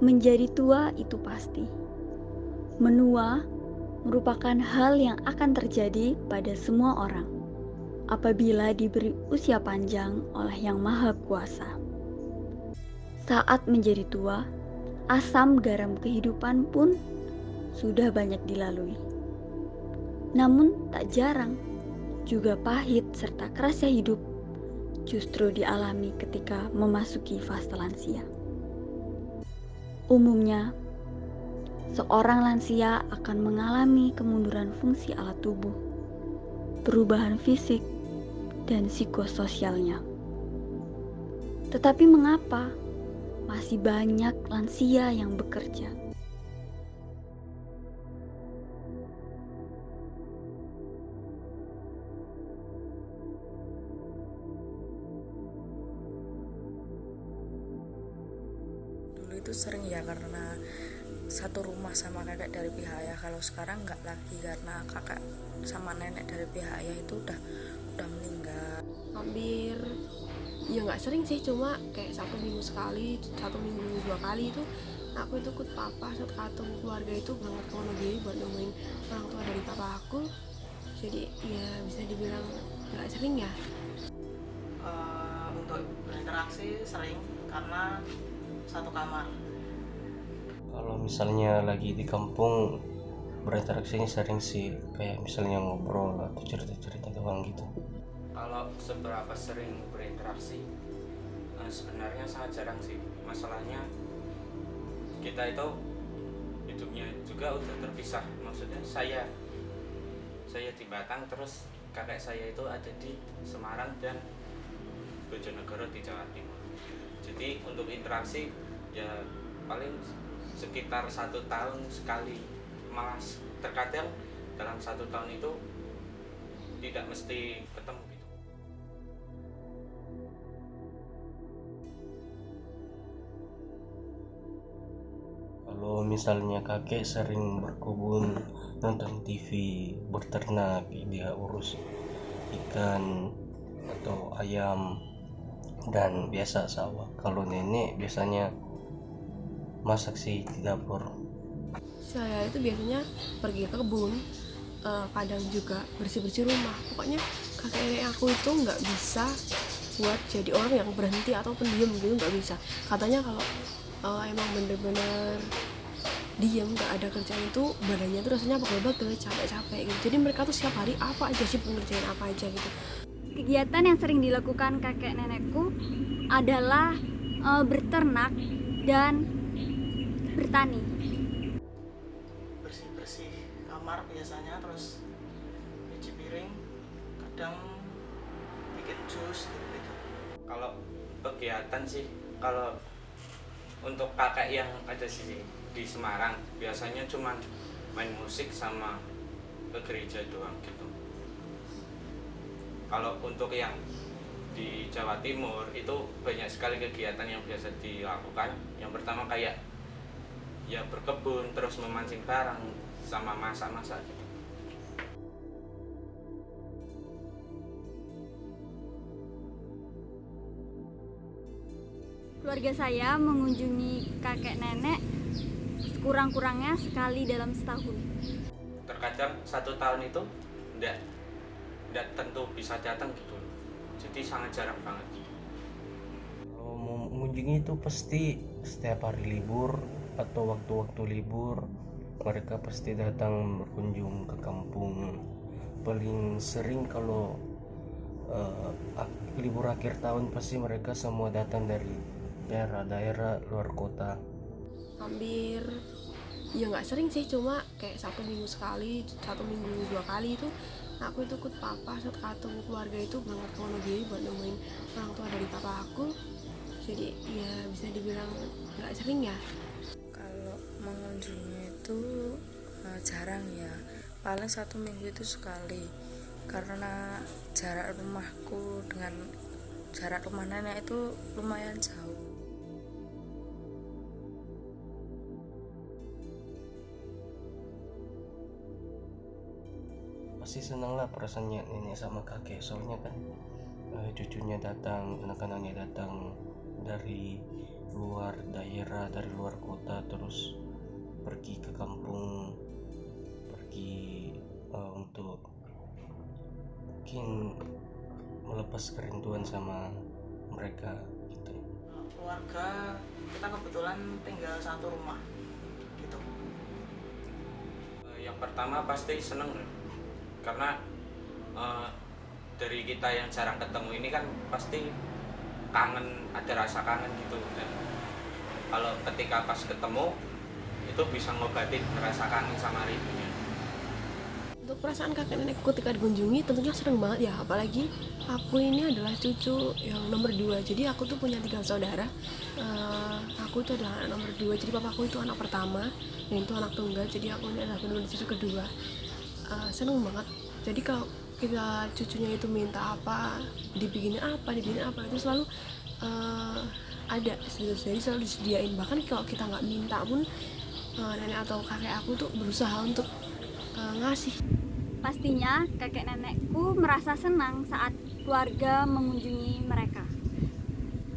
Menjadi tua itu pasti. Menua merupakan hal yang akan terjadi pada semua orang apabila diberi usia panjang oleh Yang Maha Kuasa. Saat menjadi tua, asam garam kehidupan pun sudah banyak dilalui. Namun tak jarang juga pahit serta kerasnya hidup justru dialami ketika memasuki fase lansia. Umumnya, seorang lansia akan mengalami kemunduran fungsi alat tubuh, perubahan fisik, dan psikososialnya. Tetapi mengapa masih banyak lansia yang bekerja? Dulu itu sering ya karena satu rumah sama kakek dari pihak ayah. Kalau sekarang nggak lagi karena kakak sama nenek dari pihak ayah itu udah meninggal. Hampir ya nggak sering sih, cuma kayak 1 minggu sekali, 1 minggu 2 kali itu aku itu ikut papa satu keluarga itu berangkat ke Wonogiri buat nemuin orang tua dari papa aku. Jadi ya bisa dibilang nggak sering ya. Untuk berinteraksi sering karena satu kamar. Kalau misalnya lagi di kampung berinteraksinya sering sih, kayak misalnya ngobrol atau cerita-cerita doang gitu. Kalau seberapa sering berinteraksi, sebenarnya sangat jarang sih. Masalahnya kita itu hidupnya juga udah terpisah. Maksudnya saya di Batang, terus kakek saya itu ada di Semarang dan Bojonegoro di Jawa Timur. Jadi untuk interaksi ya paling sekitar 1 tahun sekali, malah terkadang dalam 1 tahun itu tidak mesti ketemu gitu. Kalau misalnya kakek sering berkebun, nonton TV, berternak, dia urus ikan atau ayam dan biasa sawah. Kalau nenek biasanya masak sih di dapur. Saya itu biasanya pergi ke kebun, kadang juga bersih-bersih rumah. Pokoknya kakek nenek aku itu nggak bisa buat jadi orang yang berhenti atau pendiam gitu, nggak bisa. Katanya kalau emang bener-bener diem nggak ada kerjaan itu badannya tuh rasanya pegel-pegel, capek-capek gitu. Jadi mereka tuh setiap hari apa aja sih, pengerjaan apa aja gitu. Kegiatan yang sering dilakukan kakek nenekku adalah berternak dan bertani. Bersih-bersih kamar biasanya, terus cuci piring, kadang bikin jus gitu. Kalau kegiatan sih, kalau untuk kakek yang ada di Semarang biasanya cuma main musik sama ke gereja doang gitu. Kalau untuk yang di Jawa Timur itu banyak sekali kegiatan yang biasa dilakukan. Yang pertama kayak ya berkebun, terus memancing barang sama masak-masak gitu. Keluarga saya mengunjungi kakek nenek sekurang-kurangnya sekali dalam setahun. Terkadang 1 tahun itu enggak tentu bisa datang gitu. Jadi sangat jarang banget. Kalau mau mengunjungi itu pasti setiap hari libur atau waktu-waktu libur mereka pasti datang berkunjung ke kampung. Paling sering kalau libur akhir tahun pasti mereka semua datang dari daerah-daerah luar kota. Hampir ya nggak sering sih, cuma kayak 1 minggu sekali, 1 minggu 2 kali itu aku itu ikut papa satu keluarga itu berangkat ke Wonogiri buat nemuin orang tua dari papa aku. Jadi ya bisa dibilang nggak sering ya. Kalau mengunjungi itu jarang ya, paling 1 minggu itu sekali. Karena jarak rumahku dengan jarak rumah nenek itu lumayan jauh. Pasti senang lah perasaannya nenek sama kakek, soalnya kan cucunya datang, anak-anaknya datang dari luar daerah, dari luar kota, terus pergi ke kampung, pergi untuk mungkin melepas kerinduan sama mereka gitu. Keluarga kita kebetulan tinggal satu rumah gitu. Yang pertama pasti seneng ya. Karena dari kita yang jarang ketemu ini kan pasti kangen, ada rasa kangen gitu. Dan kalau ketika pas ketemu itu bisa ngobatin rasa kangen sama rindunya. Untuk perasaan kakek nenekku ketika dikunjungi tentunya seneng banget ya, apalagi aku ini adalah cucu yang nomor 2. Jadi aku tuh punya 3 saudara. Aku itu adalah anak nomor 2, jadi papaku itu anak pertama dan itu anak tunggal, jadi aku ini adalah benar-benar cucu kedua. Seneng banget. Jadi kalau kita cucunya itu minta apa, dibikinin apa itu selalu ada gitu. Jadi selalu disediain, bahkan kalau kita nggak minta pun nenek atau kakek aku tuh berusaha untuk ngasih. Pastinya kakek nenekku merasa senang saat keluarga mengunjungi mereka,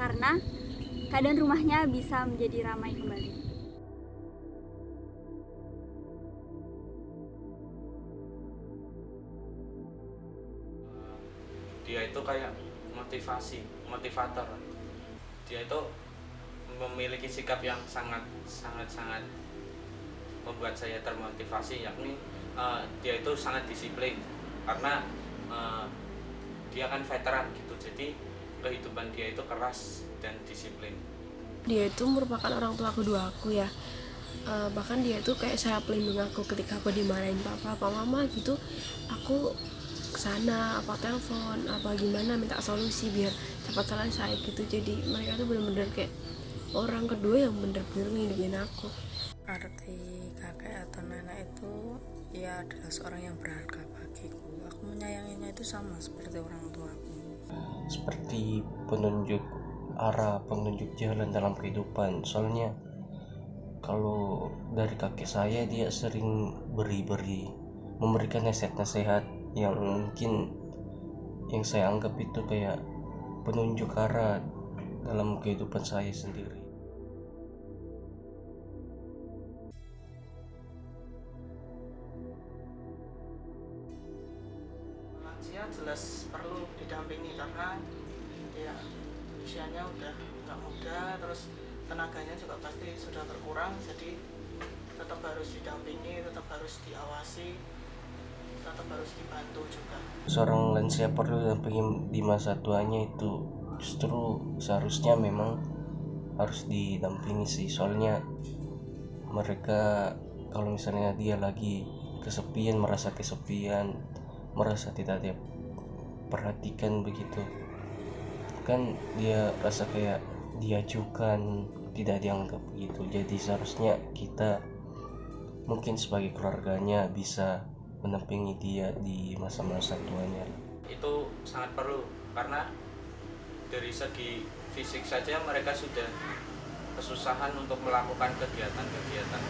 karena keadaan rumahnya bisa menjadi ramai kembali. Dia itu kayak motivator. Dia itu memiliki sikap yang sangat membuat saya termotivasi, yakni dia itu sangat disiplin karena dia kan veteran gitu, jadi kehidupan dia itu keras dan disiplin. Dia itu merupakan orang tua kedua aku ya. Bahkan dia itu kayak saya pelindung aku ketika aku dimarahin papa apa mama gitu. Aku kesana apa telepon apa gimana minta solusi biar cepat selesai gitu. Jadi mereka tuh benar-benar kayak orang kedua yang benar-benar ngidupin aku. Arti kakek atau nenek itu ya adalah seorang yang berharga bagiku. Aku menyayanginya itu sama seperti orang tuaku. Seperti penunjuk arah, penunjuk jalan dalam kehidupan. Soalnya kalau dari kakek saya, dia sering memberikan nasihat-nasihat yang mungkin yang saya anggap itu kayak penunjuk arah dalam kehidupan saya sendiri. Lansia jelas perlu didampingi karena ya usianya udah nggak muda, terus tenaganya juga pasti sudah berkurang, jadi tetap harus didampingi, tetap harus diawasi, tetap harus dibantu juga. Seorang lansia perlu didampingi di masa tuanya itu justru seharusnya memang harus didampingi sih. Soalnya mereka kalau misalnya dia lagi kesepian, merasa tidak diperhatikan begitu, kan dia rasa kayak diajukan, tidak dianggap gitu. Jadi seharusnya kita mungkin sebagai keluarganya bisa mendampingi dia di masa-masa tuanya. Itu sangat perlu karena dari segi fisik saja mereka sudah kesusahan untuk melakukan kegiatan-kegiatan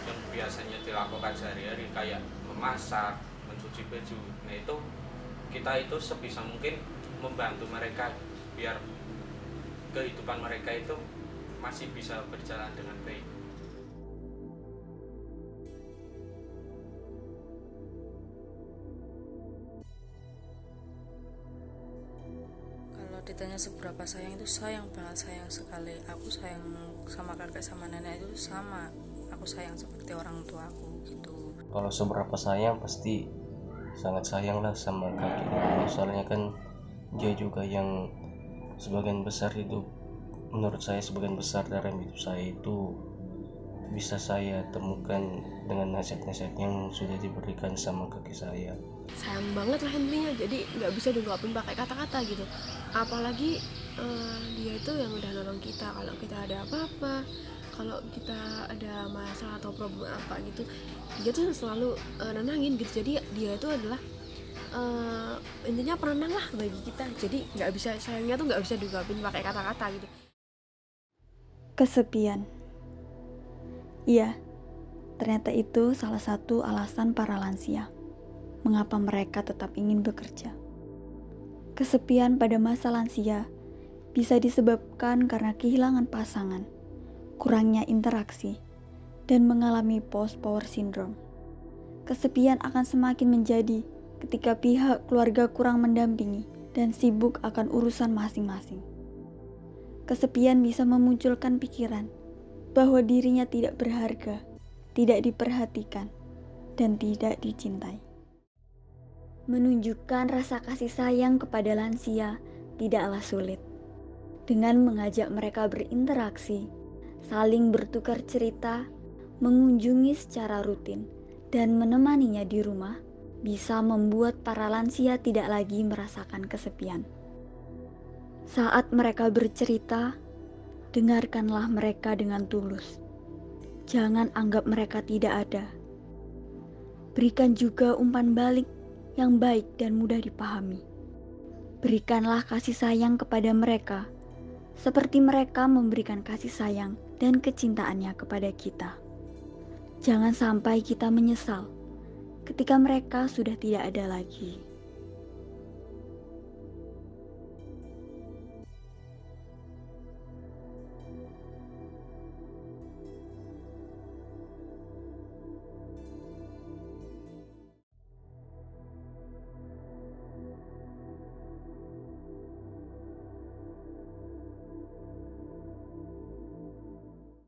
yang biasanya dilakukan sehari-hari kayak memasak, mencuci baju. Nah itu kita itu sebisa mungkin membantu mereka biar kehidupan mereka itu masih bisa berjalan dengan baik. Kalau ditanya seberapa sayang, itu sayang banget, sayang sekali. Aku sayang sama kakek sama nenek itu sama. Aku sayang seperti orang tua aku gitu. Kalau seberapa sayang, pasti sangat sayang lah sama kakek nenek. Soalnya kan dia juga yang sebagian besar hidup, menurut saya sebagian besar dari hidup saya itu bisa saya temukan dengan nasihat-nasihat yang sudah diberikan sama kakek saya. Sayang banget lah intinya, jadi nggak bisa diungkapin pakai kata-kata gitu. Apalagi dia itu yang udah nolong kita kalau kita ada apa-apa, kalau kita ada masalah atau problem apa gitu, dia tuh selalu nenangin gitu. Jadi dia itu adalah intinya penenang lah bagi kita. Jadi nggak bisa, sayangnya tuh nggak bisa diungkapin pakai kata-kata gitu. Kesepian. Iya, ternyata itu salah satu alasan para lansia mengapa mereka tetap ingin bekerja. Kesepian pada masa lansia bisa disebabkan karena kehilangan pasangan, kurangnya interaksi, dan mengalami post-power syndrome. Kesepian akan semakin menjadi ketika pihak keluarga kurang mendampingi dan sibuk akan urusan masing-masing. Kesepian bisa memunculkan pikiran bahwa dirinya tidak berharga, tidak diperhatikan, dan tidak dicintai. Menunjukkan rasa kasih sayang kepada lansia tidaklah sulit. Dengan mengajak mereka berinteraksi, saling bertukar cerita, mengunjungi secara rutin, dan menemaninya di rumah, bisa membuat para lansia tidak lagi merasakan kesepian. Saat mereka bercerita, dengarkanlah mereka dengan tulus. Jangan anggap mereka tidak ada. Berikan juga umpan balik yang baik dan mudah dipahami. Berikanlah kasih sayang kepada mereka, seperti mereka memberikan kasih sayang dan kecintaannya kepada kita. Jangan sampai kita menyesal ketika mereka sudah tidak ada lagi.